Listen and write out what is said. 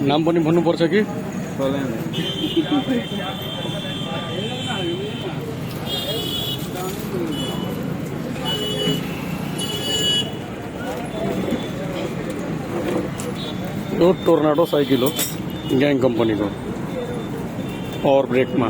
नाम पनि भन्नुपर्छ कि यो टोर्नाडो साइकिल हो ग्याङ कम्पनीको पावर ब्रेकमा